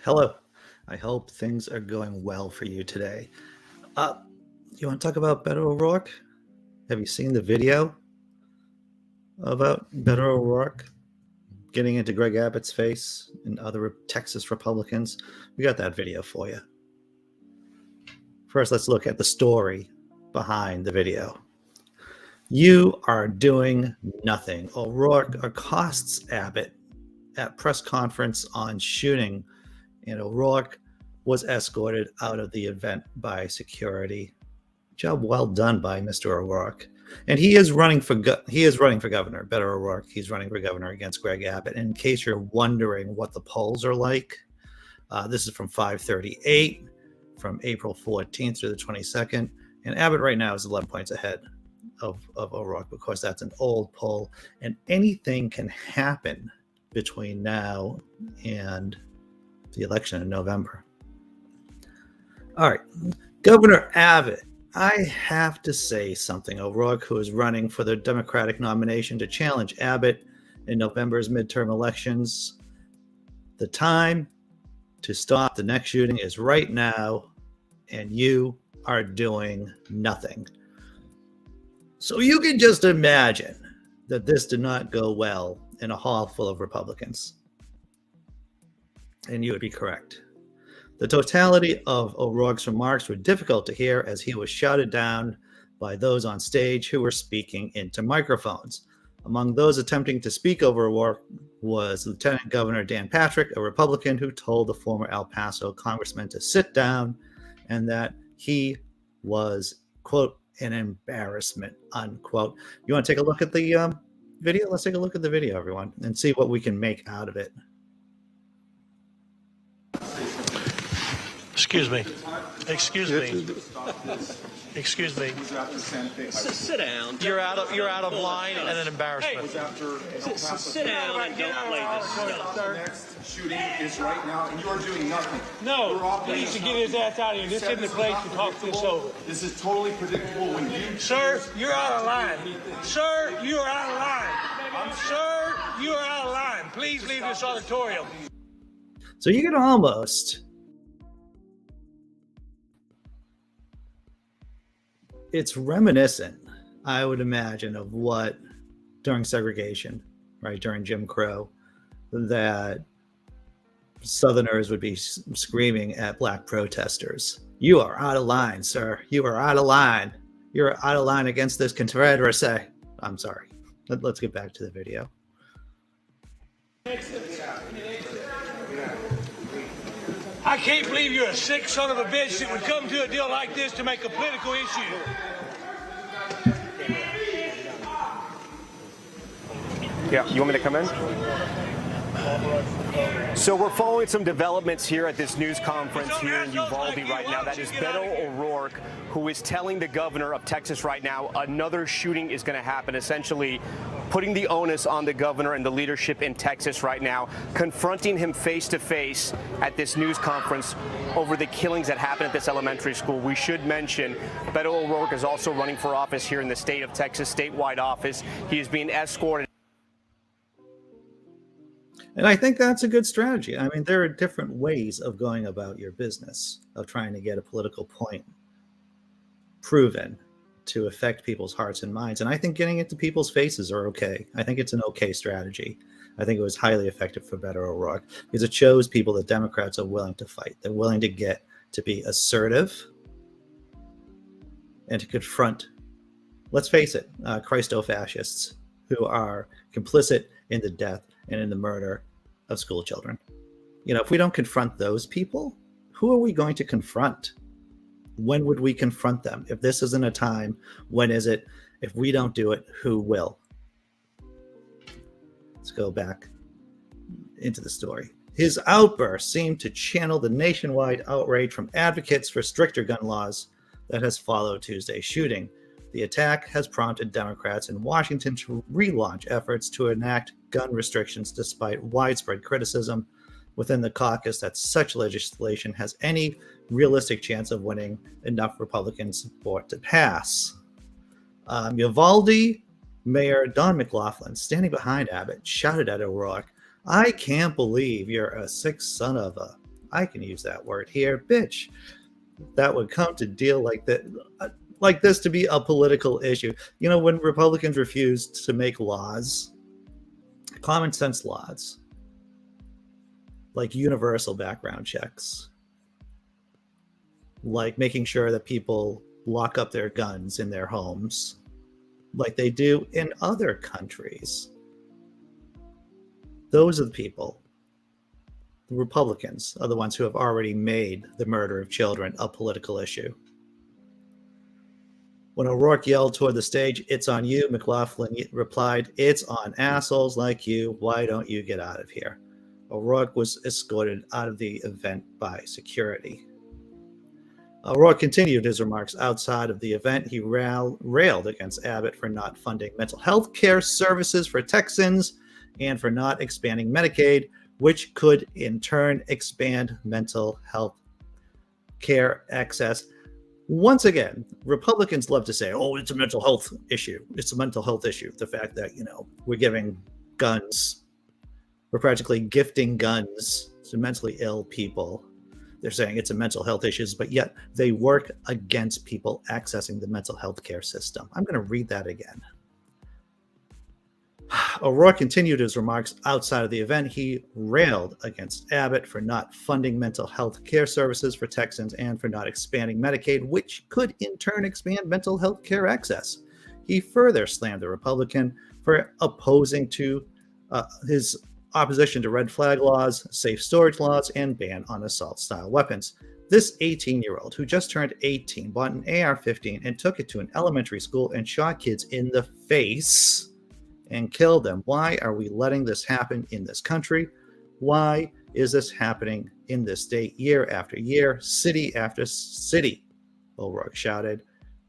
Hello. I hope things are going well for you today. You want to talk about Beto O'Rourke? Have you seen the video about Beto O'Rourke getting into Greg Abbott's face and other Texas Republicans? We got that video for you. First, let's look at the story behind the video. You are doing nothing. O'Rourke accosts Abbott at press conference on shooting, and O'Rourke was escorted out of the event by security. Job well done by Mr. O'Rourke. And he is running for governor. Beto O'Rourke. He's running for governor against Greg Abbott. And in case you're wondering what the polls are like, this is from 538 from April 14th through the 22nd. And Abbott right now is 11 points ahead of O'Rourke. Of course, that's an old poll. And anything can happen between now and the election in November. All right, Governor Abbott, I have to say something. O'Rourke, who is running for the Democratic nomination to challenge Abbott in November's midterm elections, the time to stop the next shooting is right now, and you are doing nothing. So you can just imagine that this did not go well in a hall full of Republicans. And you would be correct. The totality of O'Rourke's remarks were difficult to hear as he was shouted down by those on stage who were speaking into microphones. Among those attempting to speak over O'Rourke was Lieutenant Governor Dan Patrick, a Republican who told the former El Paso congressman to sit down and that he was, quote, an embarrassment, unquote. You want to take a look at the video? Let's take a look at the video, everyone, and see what we can make out of it. Excuse me. Excuse me. Excuse me. Sit down. You're out of line and an embarrassment. Sit down and don't play this stuff. The next shooting is right now, and you are doing nothing. No, he needs to get his ass out of here. This isn't the place to talk this over. This is totally predictable when you... Sir, you're out of line. Sir, you are out of line. Sir, you are out of line. Please leave this auditorium. So you can almost... It's reminiscent, I would imagine, of what during segregation, right, during Jim Crow, that Southerners would be screaming at black protesters. You are out of line, sir. You are out of line. You're out of line against this Confederacy. I'm sorry. Let's get back to the video. I can't believe you're a sick son of a bitch that would come to a deal like this to make a political issue. Yeah, you want me to come in? So we're following some developments here at this news conference here in Uvalde right now. That is Beto O'Rourke, who is telling the governor of Texas right now another shooting is going to happen, essentially putting the onus on the governor and the leadership in Texas right now, confronting him face to face at this news conference over the killings that happened at this elementary school. We should mention Beto O'Rourke is also running for office here in the state of Texas, statewide office. He is being escorted. And I think that's a good strategy. I mean, there are different ways of going about your business, of trying to get a political point proven to affect people's hearts and minds. And I think getting into people's faces are okay. I think it's an okay strategy. I think it was highly effective for Beto O'Rourke because it shows people that Democrats are willing to fight. They're willing to get to be assertive and to confront, let's face it, Christo-fascists who are complicit in the death and in the murder of school children. You know, if we don't confront those people, who are we going to confront? When would we confront them? If this isn't a time, when is it? If we don't do it, who will? Let's go back into the story. His outburst seemed to channel the nationwide outrage from advocates for stricter gun laws that has followed Tuesday's shooting. The attack has prompted Democrats in Washington to relaunch efforts to enact gun restrictions despite widespread criticism within the caucus that such legislation has any realistic chance of winning enough Republican support to pass. Uvalde Mayor Don McLaughlin, standing behind Abbott, shouted at O'Rourke, "I can't believe you're a sick son of a..." I can use that word here, bitch, that would come to deal like that, like this to be a political issue. You know, when Republicans refused to make laws, common sense laws, like universal background checks, like making sure that people lock up their guns in their homes, like they do in other countries. Those are the people, the Republicans, are the ones who have already made the murder of children a political issue. When O'Rourke yelled toward the stage, "It's on you," McLaughlin replied, "It's on assholes like you. Why don't you get out of here?" O'Rourke was escorted out of the event by security. O'Rourke continued his remarks outside of the event. He railed against Abbott for not funding mental health care services for Texans and for not expanding Medicaid, which could in turn expand mental health care access. Once again, Republicans love to say, oh, it's a mental health issue. It's a mental health issue. The fact that, you know, we're giving guns, we're practically gifting guns to mentally ill people. They're saying it's a mental health issue, but yet they work against people accessing the mental health care system. I'm going to read that again. O'Rourke continued his remarks outside of the event. He railed against Abbott for not funding mental health care services for Texans and for not expanding Medicaid, which could in turn expand mental health care access. He further slammed the Republican for opposing to his opposition to red flag laws, safe storage laws, and ban on assault-style weapons. This 18-year-old who just turned 18 bought an AR-15 and took it to an elementary school and shot kids in the face and killed them. Why are we letting this happen in this country? Why is this happening in this state year after year, city after city? O'Rourke shouted.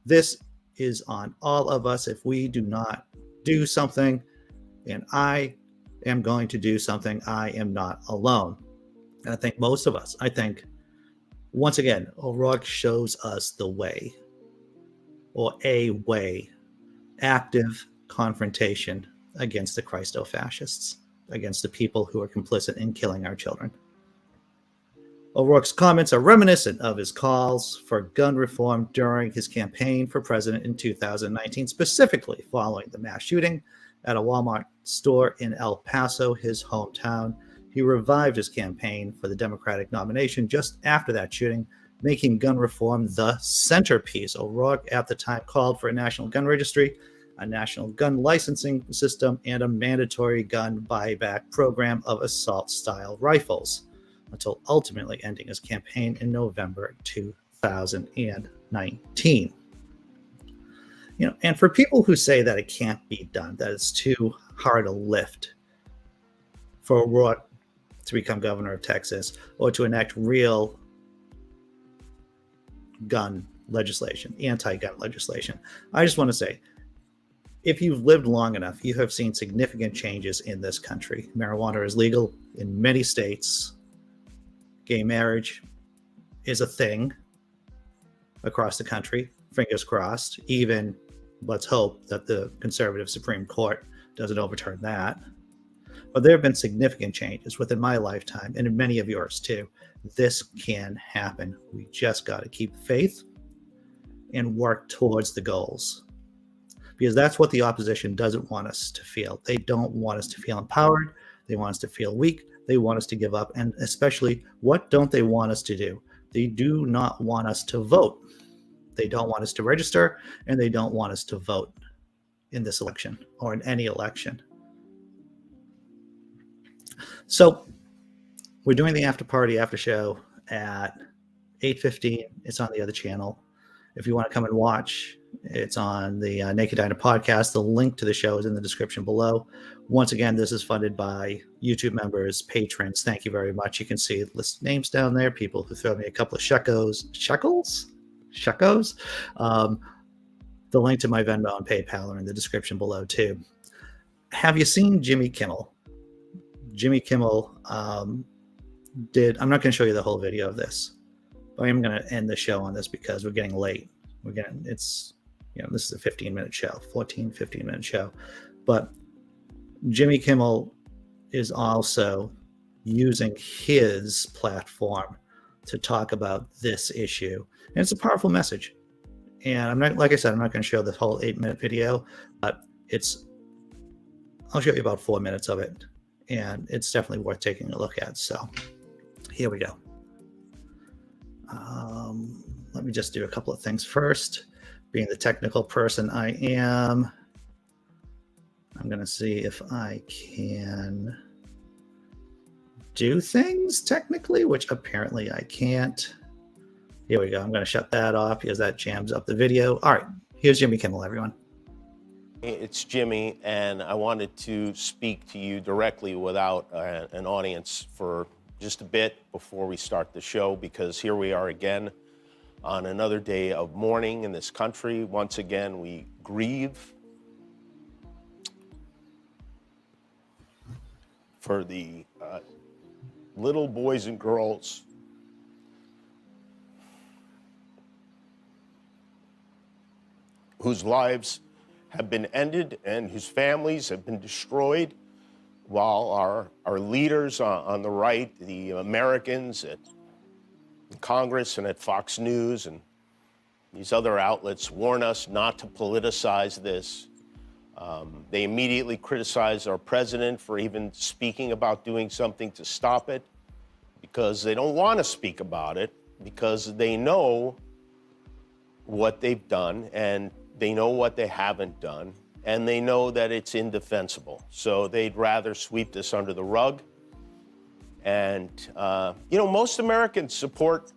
This is on all of us if we do not do something, and I am going to do something. I am not alone. And I think most of us, once again, O'Rourke shows us the way, or a way, active confrontation against the Christo-fascists, against the people who are complicit in killing our children. O'Rourke's comments are reminiscent of his calls for gun reform during his campaign for president in 2019, specifically following the mass shooting at a Walmart store in El Paso, his hometown. He revived his campaign for the Democratic nomination just after that shooting, making gun reform the centerpiece. O'Rourke at the time called for a national gun registry, a national gun licensing system, and a mandatory gun buyback program of assault-style rifles, until ultimately ending his campaign in November 2019. You know, and for people who say that it can't be done, that it's too hard a lift for O'Rourke to become governor of Texas or to enact real gun legislation, anti-gun legislation, I just want to say, if you've lived long enough, you have seen significant changes in this country. Marijuana is legal in many states. Gay marriage is a thing across the country. Fingers crossed. Even, let's hope that the conservative Supreme Court doesn't overturn that. But there have been significant changes within my lifetime and in many of yours too. This can happen. We just got to keep faith and work towards the goals. Because that's what the opposition doesn't want us to feel. They don't want us to feel empowered. They want us to feel weak. They want us to give up. And especially, what don't they want us to do? They do not want us to vote. They don't want us to register, and they don't want us to vote in this election or in any election. So we're doing the after party, after show at 8:15. It's on the other channel. If you want to come and watch, it's on the Naked Diner podcast. The link to the show is in the description below. Once again, this is funded by YouTube members, patrons. Thank you very much. You can see list names down there, people who throw me a couple of shekels. The link to my Venmo and PayPal are in the description below too. Have you seen Jimmy Kimmel? Jimmy Kimmel I'm not going to show you the whole video of this, but I'm going to end the show on this because we're getting late. This is a 15-minute show, 15-minute show. But Jimmy Kimmel is also using his platform to talk about this issue. And it's a powerful message. And I'm not, like I said, I'm not going to show the whole 8-minute video, but I'll show you about 4 minutes of it. And it's definitely worth taking a look at. So here we go. Let me just do a couple of things first. Being the technical person I am, I'm going to see if I can do things technically, which apparently I can't. Here we go. I'm going to shut that off because that jams up the video. All right, here's Jimmy Kimmel, everyone. It's Jimmy, and I wanted to speak to you directly without an audience for just a bit before we start the show, because here we are again on another day of mourning in this country. Once again, we grieve for the little boys and girls whose lives have been ended and whose families have been destroyed, while our leaders on the right, the Americans at Congress and at Fox News and these other outlets, warn us not to politicize this. They immediately criticize our president for even speaking about doing something to stop it, because they don't want to speak about it, because they know what they've done and they know what they haven't done, and they know that it's indefensible. So they'd rather sweep this under the rug. And, most Americans support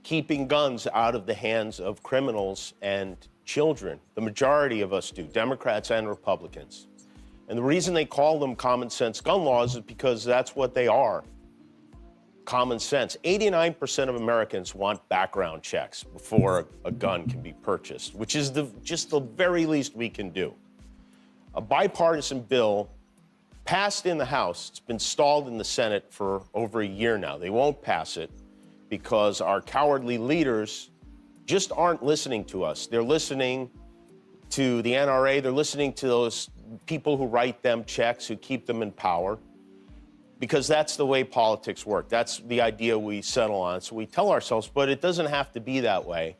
keeping guns out of the hands of criminals and children. The majority of us do, Democrats and Republicans. And the reason they call them common sense gun laws is because that's what they are. Common sense. 89% of Americans want background checks before a gun can be purchased, which is just the very least we can do. A bipartisan bill passed in the House. It's been stalled in the Senate for over a year now. They won't pass it because our cowardly leaders just aren't listening to us. They're listening to the NRA. They're listening to those people who write them checks, who keep them in power, because that's the way politics work. That's the idea we settle on. So we tell ourselves, but it doesn't have to be that way.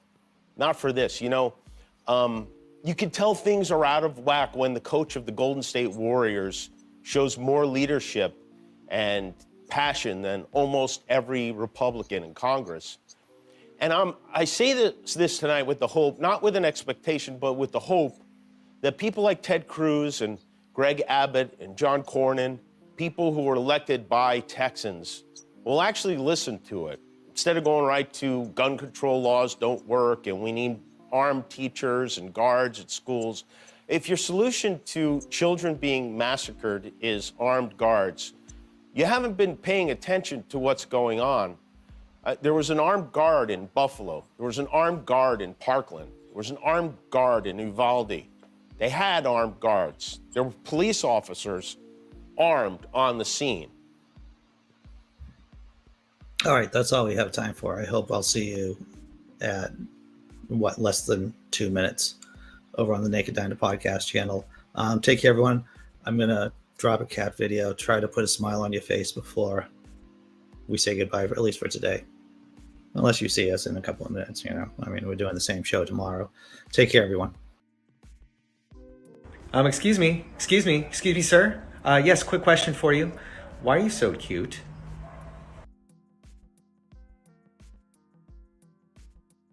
Not for this. You can tell things are out of whack when the coach of the Golden State Warriors shows more leadership and passion than almost every Republican in Congress. And I say this tonight with the hope, not with an expectation, but with the hope that people like Ted Cruz and Greg Abbott and John Cornyn, people who were elected by Texans, will actually listen to it. Instead of going right to gun control laws don't work and we need armed teachers and guards at schools. If your solution to children being massacred is armed guards, you haven't been paying attention to what's going on. There was an armed guard in Buffalo. There was an armed guard in Parkland. There was an armed guard in Uvalde. They had armed guards. There were police officers armed on the scene. All right, that's all we have time for. I hope I'll see you at less than 2 minutes over on the Naked Diner podcast channel. Take care, everyone. I'm gonna drop a cat video, try to put a smile on your face before we say goodbye, at least for today. Unless you see us in a couple of minutes, we're doing the same show tomorrow. Take care, everyone. Excuse me, sir. Yes, quick question for you. Why are you so cute?